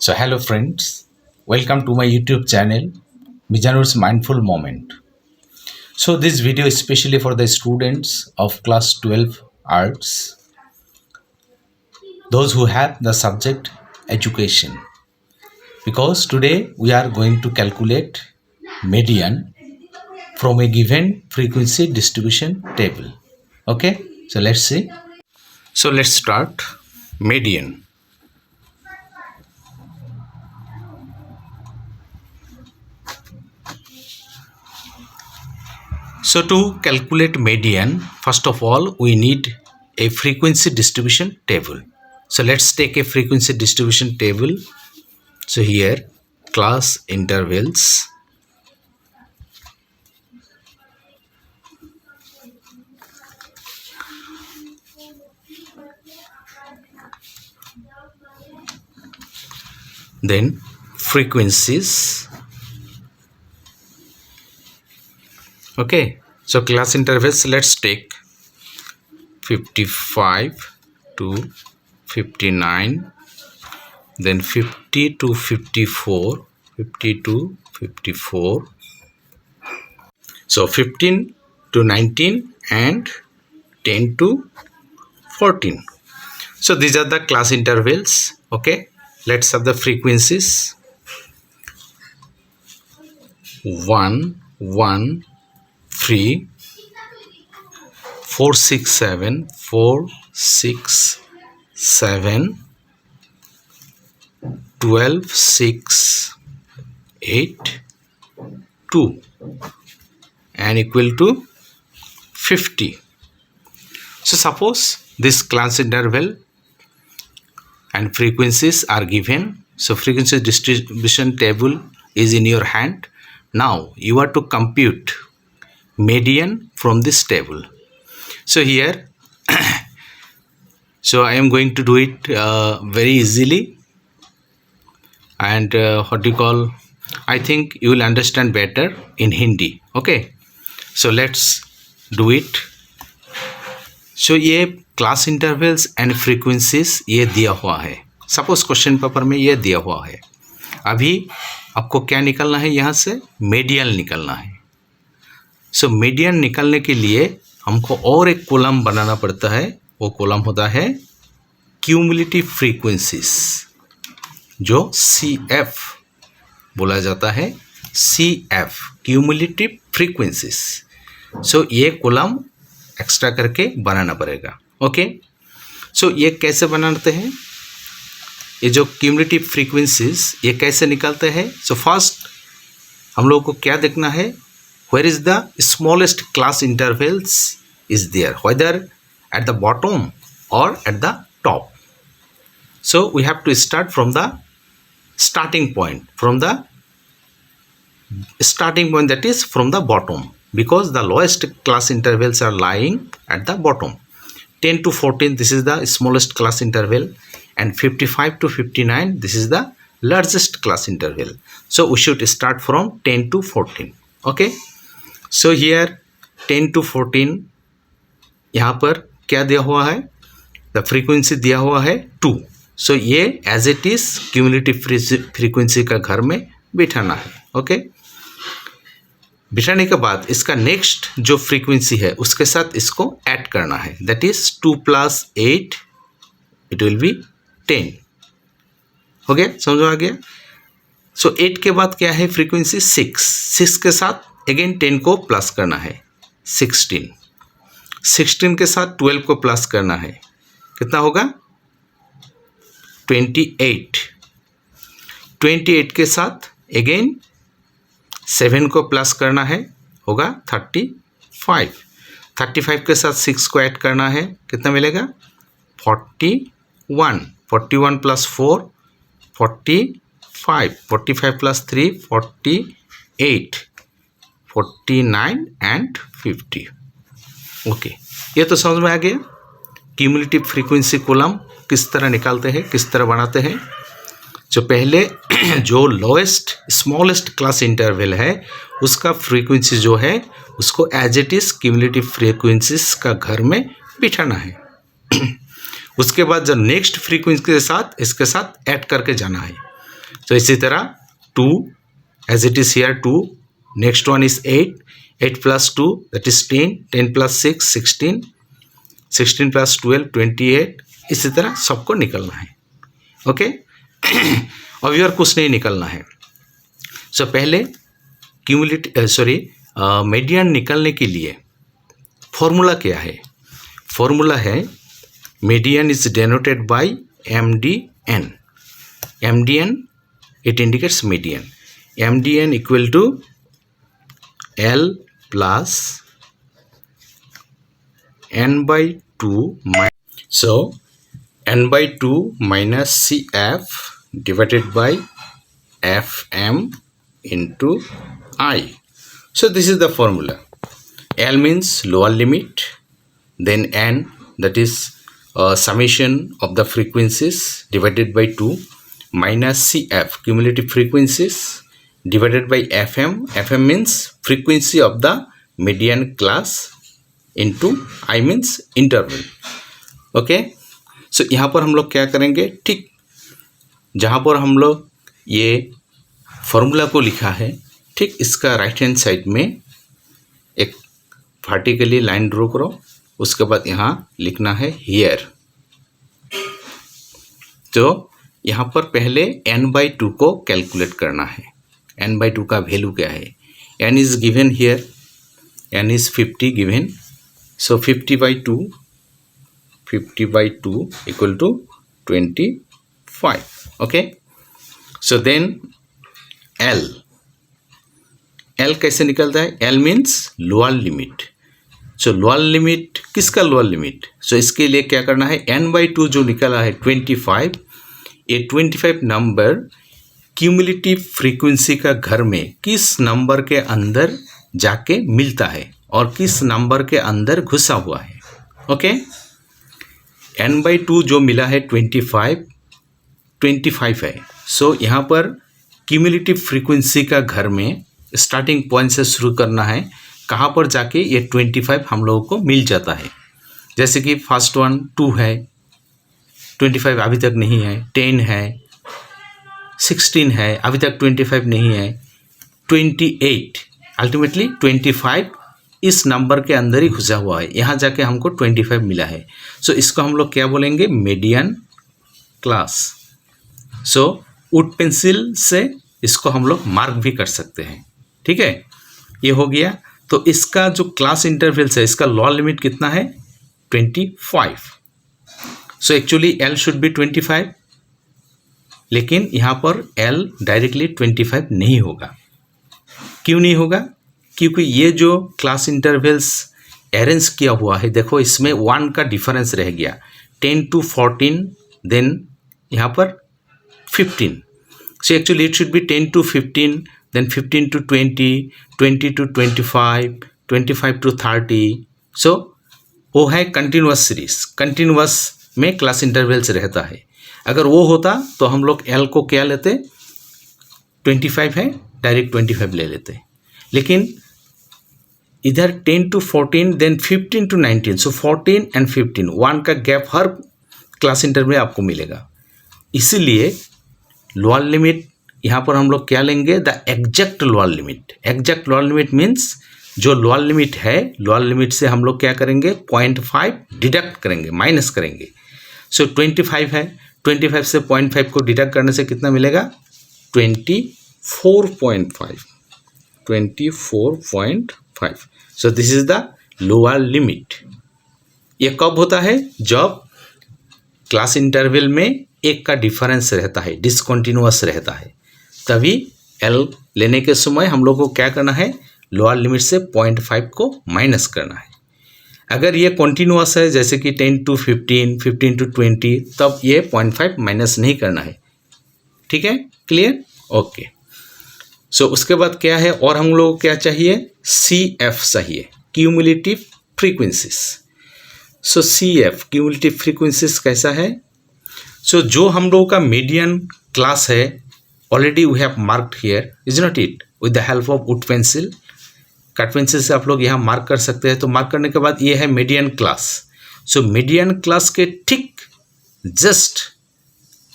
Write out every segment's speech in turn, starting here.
So, hello friends, welcome to my YouTube channel, Mijanur's Mindful Moment. So, this video is especially for the students of class 12 arts, those who have the subject education. Because today we are going to calculate median from a given frequency distribution table. Okay, so let's see. So, let's start median. So to calculate median, first of all, we need a frequency distribution table. So let's take a frequency distribution table. So here, class intervals. Then frequencies. Okay, so class intervals, let's take 55 to 59, then 50 to 54, 50 to 54. So 15 to 19 and 10 to 14. So these are the class intervals. Okay, let's have the frequencies. 1 1 3 4 6 7 4 6 7 12 6 8 2 and equal to 50. So suppose this class interval and frequencies are given. So frequency distribution table is in your hand. Now you are to compute median from this table. So here so I am going to do it very easily, and I think you will understand better in Hindi. Okay, so let's do it. So ये class intervals and frequencies ये दिया हुआ है. Suppose question paper में ये दिया हुआ है. अभी आपको क्या निकालना है? यहाँ से मीडियन निकालना है. सो मीडियन निकालने के लिए हमको और एक कॉलम बनाना पड़ता है. वो कॉलम होता है क्यूमुलेटिव फ्रीक्वेंसीज, जो CF बोला जाता है. CF cumulative frequencies. सो ये कॉलम एक्स्ट्रा करके बनाना पड़ेगा. ओके, सो ये कैसे बनाते हैं? ये जो क्यूमुलेटिव फ्रीक्वेंसीज ये कैसे निकालते हैं? सो फर्स्ट हम लोगों को क्या देखना है? Where is the smallest class intervals is there, whether at the bottom और at the top. So we have to start from the starting point, that is from the bottom, because the lowest class intervals are lying at the bottom. 10 to 14, this is the smallest class interval, and 55 to 59, this is the largest class interval. So we should start from 10 to 14. Okay, so here 10 to 14, यहाँ पर क्या दिया हुआ है? The frequency दिया हुआ है 2. So ये as it is cumulative frequency का घर में बिठाना है. ओके, बिठाने के बाद इसका नेक्स्ट जो फ्रीक्वेंसी है उसके साथ इसको ऐड करना है. That is 2 + 8, it will be 10. हो गया? समझ आ गया? सो 8 के बाद क्या है? फ्रीक्वेंसी 6 के साथ अगेन 10 को प्लस करना है. 16 के साथ 12 को प्लस करना है. कितना होगा? 28 के साथ अगेन 7 को प्लस करना है, होगा 35 के साथ 6 को ऐड करना है. कितना मिलेगा? 41 प्लस 4 45 प्लस 3 48 49 एंड 50. ओके, ये तो समझ में आ गया क्यूमुलेटिव फ्रीक्वेंसी कॉलम किस तरह निकालते हैं, किस तरह बनाते हैं. जो पहले जो लोएस्ट स्मॉलेस्ट क्लास इंटरवल है उसका फ्रीक्वेंसी जो है उसको as it is cumulative frequencies का घर में बिठाना है. उसके बाद जो नेक्स्ट फ्रीक्वेंसी के साथ इसके साथ ऐड करके जाना है. तो इसी तरह 2 as it is here 2, next one is 8, 8 plus 2 that is 10, 10 plus 6 16, 16 plus 12 28, इसी तरह सबको निकलना है। ओके अभी और कुछ नहीं निकलना है। सो पहले मीडियन निकलने के लिए फॉर्मूला क्या है? फॉर्मूला है median is denoted by MDN। MDN it indicates median। MDN equal to L plus n by 2 so n by 2 minus CF divided by FM into I। So this is the formula। L means lower limit, then n that is summation of the frequencies divided by 2 minus CF cumulative frequencies divided by FM। FM means frequency of the median class into I means interval। Okay so यहाँ पर हम लोग क्या करेंगे, ठीक जहाँ पर हम लोग ये फॉर्मूला को लिखा है, ठीक इसका राइट हैंड साइड में एक वर्टिकली लाइन ड्रॉ करो, उसके बाद यहाँ लिखना है हियर। तो यहाँ पर पहले n/2 को कैलकुलेट करना है। n/2 का वैल्यू क्या है? n is given here, n is 50 given, so 50/2 equal to 25। Okay so then L कैसे निकलता है? L means lower limit. So lower limit किसका लोअर लिमिट? सो इसके लिए क्या करना है, n/2 जो निकला है 25, ये 25 नंबर क्यूमुलेटिव फ्रीक्वेंसी का घर में किस नंबर के अंदर जाके मिलता है और किस नंबर के अंदर घुसा हुआ है। ओके n/2 जो मिला है 25 है। सो यहाँ पर क्यूमुलेटिव फ्रीक्वेंसी का घर में स्टार्टिंग पॉइंट से शुरू करना है, कहाँ पर जाके ये 25 हम लोगों को मिल जाता है। जैसे कि फर्स्ट वन 2 है, 25 अभी तक नहीं है, 10 है, 16 है, अभी तक 25 नहीं है, 28 अल्टीमेटली 25 इस नंबर के अंदर ही घुसा हुआ है, यहाँ जाके हमको 25 मिला है। सो इसको हम लोग क्या बोलेंगे, median class. So would pencil से इसको हम लोग मार्क भी कर सकते हैं। ठीक है, ये हो गया। तो इसका जो क्लास इंटरवल्स है, इसका लोअर लिमिट कितना है, 25। So actually L should be 25, लेकिन यहाँ पर L डायरेक्टली 25 नहीं होगा। क्यों नहीं होगा? क्योंकि ये जो क्लास इंटरवल्स अरेंज किया हुआ है, देखो इसमें 1 का डिफरेंस रह गया, 10 to 14, देन यहाँ पर 15। So actually it should be 10 to 15, then 15 to 20, 20 to 25, 25 to 30। So वो है कंटिन्यूअस सीरीज, कंटिन्यूअस में क्लास इंटरवल्स रहता है। अगर वो होता तो हम लोग L को क्या लेते, 25 है, डायरेक्ट 25 ले लेते। लेकिन इधर 10 to 14, then 15 to 19, so 14 and 15, 1 का गैप हर क्लास इंटरवल में आपको मिलेगा। इसीलिए लोअर लिमिट यहाँ पर हम लोग क्या लेंगे, the exact lower limit. Exact lower limit means जो लोअर लिमिट है, लोअर लिमिट से हम लोग क्या करेंगे, 0.5 डिडक्ट करेंगे, माइनस करेंगे। सो 25 है, 25 से 0.5 को डिडक्ट करने से कितना मिलेगा, 24.5। 24.5। So this is the lower limit. ये कब होता है, जब क्लास इंटरवल में 1 का डिफरेंस रहता है, डिसकंटिन्यूअस रहता है, तभी L लेने के समय हम लोग को क्या करना है, लोअर लिमिट से 0.5 को माइनस करना है। अगर ये कॉन्टिन्यूअस है, जैसे कि 10 to 15, 15 to 20, तब ये 0.5 माइनस नहीं करना है। ठीक है, क्लियर? ओके। सो उसके बाद क्या है, और हम लोग को क्या चाहिए, CF चाहिए, cumulative frequencies. So CF cumulative frequencies कैसा है, सो जो हम लोगों का मीडियन क्लास है, already we have marked here, is not it, with the help of wood pencil, cut pencil से आप लोग यहाँ मार्क कर सकते हैं। तो मार्क करने के बाद ये है median class. So median class के ठीक जस्ट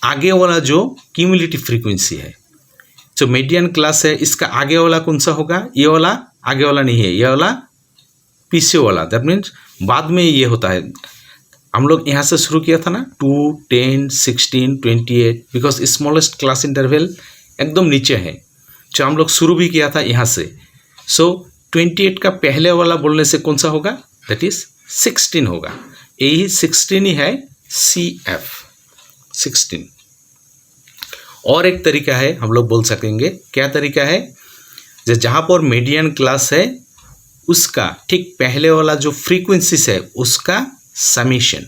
आगे वाला जो क्यूमुलेटिव फ्रीक्वेंसी है, जो मीडियन क्लास है इसका आगे वाला कौन सा होगा, ये वाला आगे वाला नहीं है, ये वाला पीछे वाला, दैट मीन्स बाद में ये होता है। हम लोग यहाँ से शुरू किया था ना 2, 10, 16, 28, बिकॉज स्मॉलेस्ट क्लास इंटरवल एकदम नीचे है, जो हम लोग शुरू भी किया था यहाँ से। सो 28 का पहले वाला बोलने से कौन सा होगा, दैट इज 16 होगा, यही 16 ही है CF 16। और एक तरीका है हम लोग बोल सकेंगे, क्या तरीका है, जहाँ पर मीडियन क्लास है उसका ठीक पहले वाला जो फ्रीक्वेंसीज है उसका समीशन।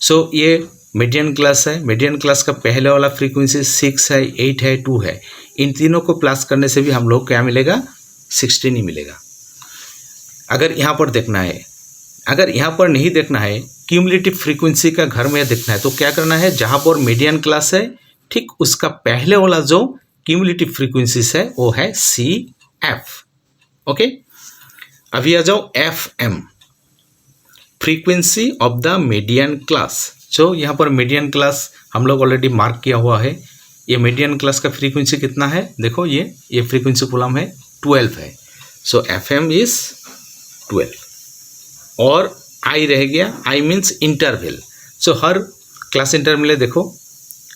सो ये मीडियन क्लास है, मीडियन क्लास का पहले वाला फ्रीक्वेंसी 6 है, 8 है, 2 है, इन तीनों को प्लस करने से भी हम लोग क्या मिलेगा, 16 ही मिलेगा। अगर यहाँ पर देखना है, अगर यहाँ पर नहीं देखना है, क्यूमुलेटिव फ्रीक्वेंसी का घर में देखना है, तो क्या करना है, जहाँ पर मीडियन क्लास है ठीक उसका पहले वाला जो क्यूमुलेटिव फ्रीक्वेंसीज है वो है CF। ओके, अभी आ जाओ FM, frequency of the median class. जो यहाँ पर मीडियन क्लास हम लोग ऑलरेडी मार्क किया हुआ है, ये मीडियन क्लास का फ्रीक्वेंसी कितना है, देखो ये फ्रीक्वेंसी कॉलम है 12 है, सो FM इज 12। और I रह गया, I means interval. So her class interval में देखो,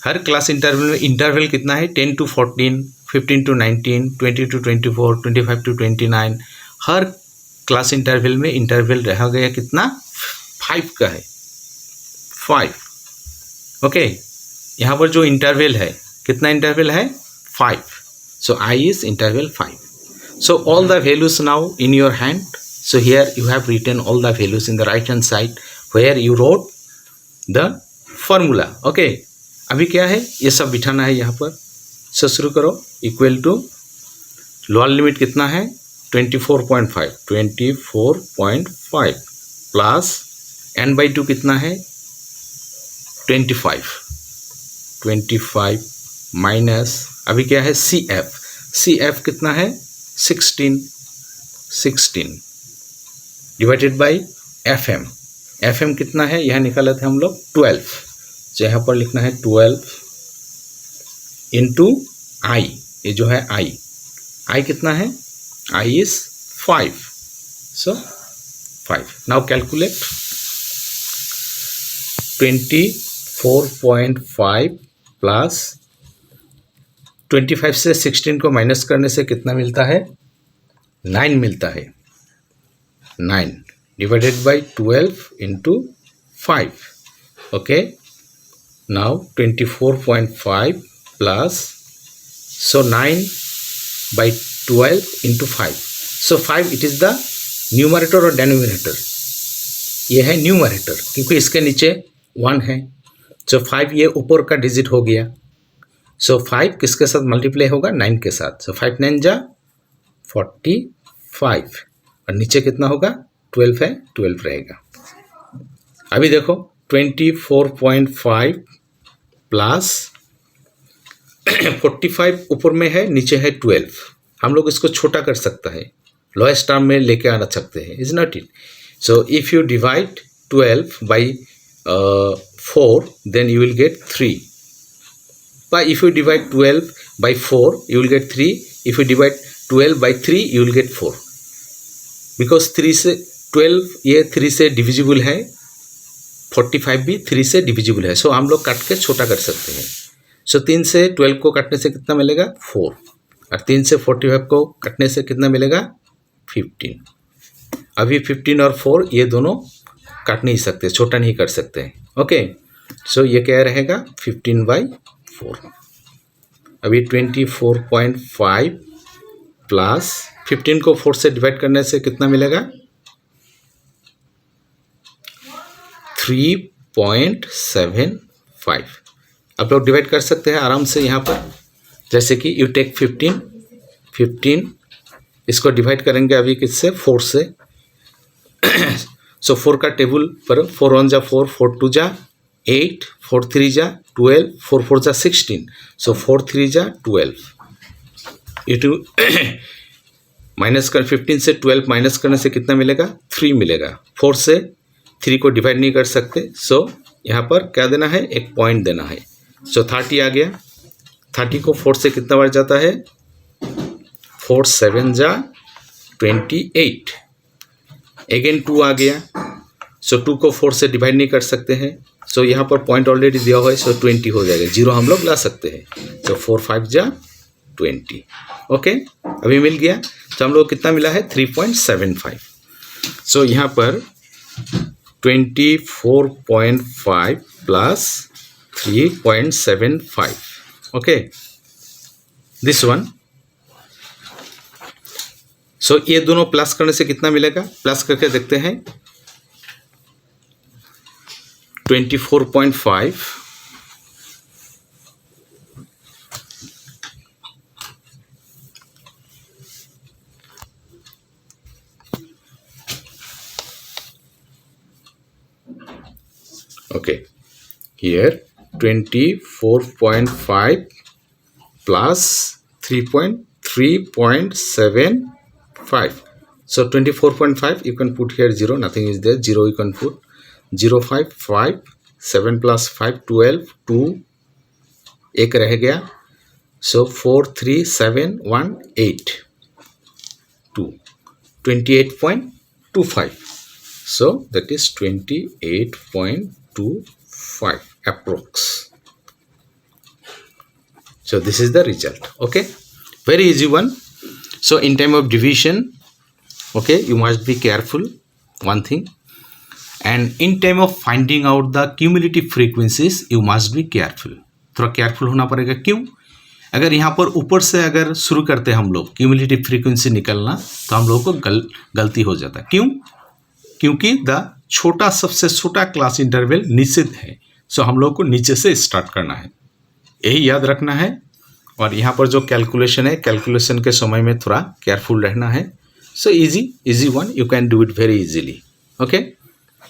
हर क्लास इंटरवल में इंटरवल कितना है, 10 to 14, 15 to 19, 20 to 24, 25 to 29। Her class interval में इंटरवल रह गया कितना, 5 का है, 5। ओके, यहाँ पर जो इंटरवल है कितना इंटरवल है, 5। सो I is interval 5. So all the values now in your hand. So here you have written all the values in the right hand side where you wrote the formula. Okay, अभी क्या है, ये सब बिठाना है यहाँ पर। सो शुरू करो, इक्वल टू लोअर लिमिट कितना है, 24.5, 24.5 प्लस n/2 कितना है, 25 माइनस अभी क्या है, CF कितना है, 16 डिवाइडेड बाई FM कितना है, यहाँ निकाले थे हम लोग 12, तो यहाँ पर लिखना है 12 इंटू I, ये जो है I कितना है, I is 5, so 5। Now calculate 24.5 plus 25 से 16 को माइनस करने से कितना मिलता है, 9 मिलता है, 9 divided by 12 into 5। Okay, now 24.5 plus, so 9 by 12 into 5, so 5 it is the numerator और डेनोमिनेटर, ये है न्यूमरेटर क्योंकि इसके नीचे 1 है, सो 5 ये ऊपर का डिजिट हो गया, सो 5 किसके साथ मल्टीप्लाई होगा, 9 के साथ, सो 5 9 जा 45 और नीचे कितना होगा, 12 है, 12 रहेगा। अभी देखो 24.5 प्लस 45 ऊपर में है, नीचे है 12, हम लोग इसको छोटा कर सकता है, लोएस्ट टर्म में लेके आना सकते हैं, is not it. So if you divide 12 by 4 then you will get 3. But if you divide 12 by 4 you will get 3. If you divide 12 by 3 you will get 4. Because 3 से 12 ये 3 से डिविजिबल है, 45 भी 3 से डिविजिबल है, सो हम लोग काट के छोटा कर सकते हैं। सो 3 से 12 को काटने से कितना मिलेगा, 4, और 3 से 45 को काटने से कितना मिलेगा, 15। अभी 15 और 4 ये दोनों काट नहीं सकते, छोटा नहीं कर सकते। ओके, सो ये क्या रहेगा, 15/4। अभी 24.5 प्लस 15 को 4 से डिवाइड करने से कितना मिलेगा, 3.75। आप लोग डिवाइड कर सकते हैं आराम से यहाँ पर, जैसे कि यू टेक 15 इसको डिवाइड करेंगे अभी किससे, 4 से। सो 4 का टेबल पर 4 1 जा 4, 4 2 जा 8, 4 3 जा 12, 4 4 जा 16, सो 4 3 जा 12। ये टू माइनस कर 15 से 12 माइनस करने से कितना मिलेगा, 3 मिलेगा। 4 से 3 को डिवाइड नहीं कर सकते, सो यहाँ पर क्या देना है, एक पॉइंट देना है। सो 30 आ गया, 30 को 4 से कितना बार जाता है, 4 7 जा 28, अगेन 2 आ गया, सो 2 को 4 से डिवाइड नहीं कर सकते हैं, सो यहाँ पर पॉइंट ऑलरेडी दिया हुआ है, सो 20 हो जाएगा, 0 हम लोग ला सकते हैं, सो 4 5 जा 20। ओके, अभी मिल गया, तो हम लोग कितना मिला है 3.75। सो यहाँ पर 24.5 प्लस 3.75, ओके दिस वन। सो ये दोनों प्लस करने से कितना मिलेगा, प्लस करके देखते हैं, 24.5 okay, here 24.5 plus 3.75, so 24.5 you can put here 0, nothing is there, 0 you can put, 0 5 5 7 plus 5 12 2 एक रह गया, so 4 3 7 1 8 2 28.25, so that is 28.25 approx. So this is the result. Okay, very easy one. So in time of division, okay, you must be careful, one thing, and in time of finding out the cumulative frequencies you must be careful. थोड़ा careful होना पड़ेगा, क्यों, अगर यहाँ पर ऊपर से अगर शुरू करते हैं हम लोग क्यूमुलेटिव फ्रीक्वेंसी निकलना, तो हम लोगों को गलती हो जाता है, क्यों, क्योंकि द छोटा सबसे छोटा क्लास इंटरवल निश्चित है, सो हम लोग को नीचे से स्टार्ट करना है, यही याद रखना है। और यहाँ पर जो कैलकुलेशन है, कैलकुलेशन के समय में थोड़ा केयरफुल रहना है। So easy one, you can do it very easily. Okay,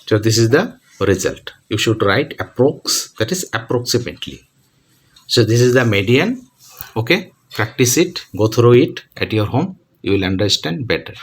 so this is the result. You should write approx, that is approximately. So this is the median. Okay, practice it, go through it at your home, you will understand better.